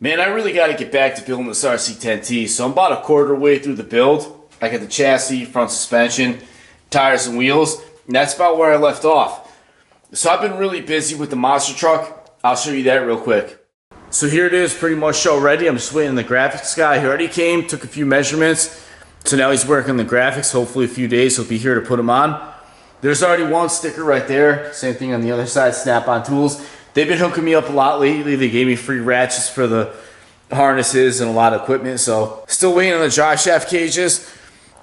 Man, I really got to get back to building this RC10T. So I'm about a quarter way through the build. I got the chassis, front suspension, tires and wheels, and that's about where I left off. So I've been really busy with the monster truck. I'll show you that real quick. So here it is, pretty much show ready. I'm just waiting on the graphics guy. He already came, took a few measurements. So now he's working on the graphics. Hopefully a few days he'll be here to put them on. There's already one sticker right there. Same thing on the other side, Snap-on Tools. They've been hooking me up a lot lately. They gave me free ratchets for the harnesses and a lot of equipment. So still waiting on the drive shaft cages.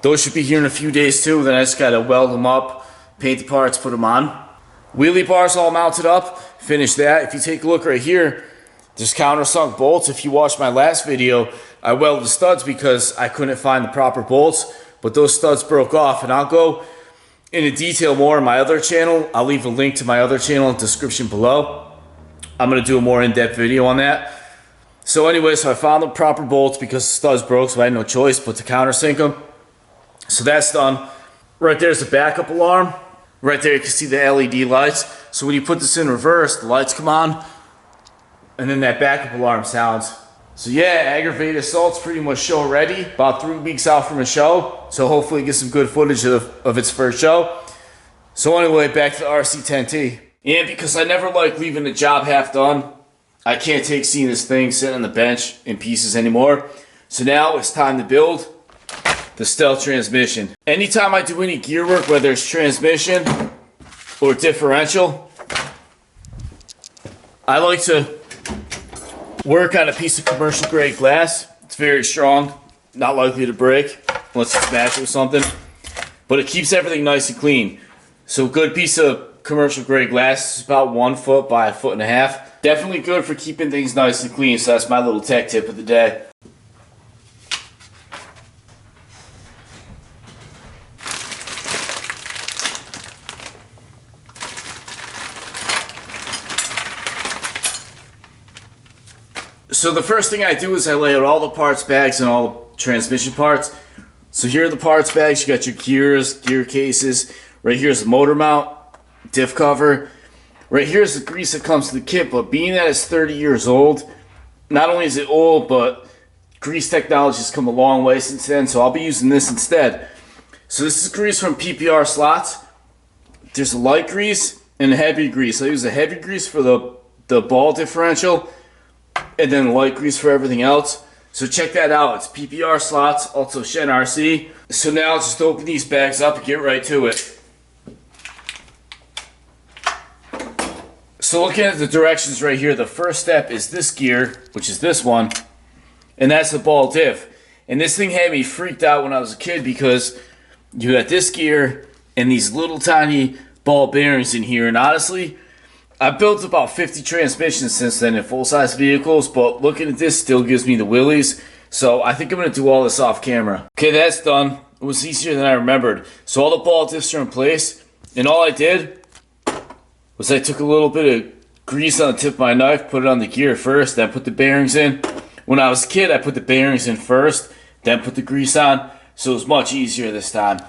Those should be here in a few days too. Then I just gotta weld them up, paint the parts, put them on. Wheelie bars all mounted up. Finish that. If you take a look right here, there's countersunk bolts. If you watched my last video, I welded the studs because I couldn't find the proper bolts, but those studs broke off, and I'll go into detail more on my other channel. I'll leave a link to my other channel in the description below. I'm going to do a more in-depth video on that. So anyway, so I found the proper bolts because the studs broke, so I had no choice but to countersink them. So that's done. Right there's the backup alarm. Right there you can see the LED lights. So when you put this in reverse, the lights come on, and then that backup alarm sounds. So yeah, aggravated assault's pretty much show ready. About 3 weeks out from a show, so hopefully get some good footage of its first show. So anyway, back to the RC10T. And because I never like leaving the job half done, I can't take seeing this thing sitting on the bench in pieces anymore. So now it's time to build the stealth transmission. Anytime I do any gear work, whether it's transmission or differential, I like to work on a piece of commercial grade glass. It's very strong, not likely to break unless it's smashed with something, but it keeps everything nice and clean. So a good piece of commercial grade glass is about 1 foot by 1.5 feet. Definitely good for keeping things nice and clean, so that's my little tech tip of the day. So the first thing I do is I lay out all the parts bags and all the transmission parts. So here are the parts bags. You got your gears, gear cases. Right here's the motor mount, diff cover. Right here's the grease that comes to the kit, but being that it's 30 years old, not only is it old, but grease technology has come a long way since then, so I'll be using this instead. So this is grease from PPR slots. There's a light grease and a heavy grease. I use a heavy grease for the ball differential, and then light grease for everything else. So check that out. It's PPR slots, also Shen RC. So now let's just open these bags up and get right to it. So looking at the directions right here, the first step is this gear, which is this one, and that's the ball diff. And this thing had me freaked out when I was a kid because you got this gear and these little tiny ball bearings in here, and honestly, I've built about 50 transmissions since then in full-size vehicles, but looking at this still gives me the willies. So I think I'm going to do all this off camera. Okay, that's done. It was easier than I remembered. So all the ball diffs are in place, and all I did was I took a little bit of grease on the tip of my knife, put it on the gear first, then put the bearings in. When I was a kid, I put the bearings in first, then put the grease on, so it was much easier this time.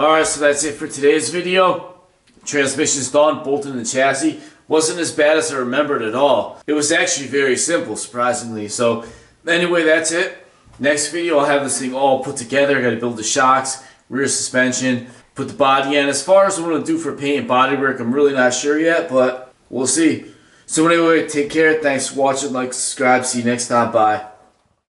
Alright, so that's it for today's video. Transmission's done, bolted in the chassis. Wasn't as bad as I remembered at all. It was actually very simple, surprisingly. So anyway, that's it. Next video, I'll have this thing all put together. I gotta build the shocks, rear suspension, put the body in. As far as what I'm gonna do for paint and bodywork, I'm really not sure yet, but we'll see. So anyway, take care. Thanks for watching. Like, subscribe. See you next time. Bye.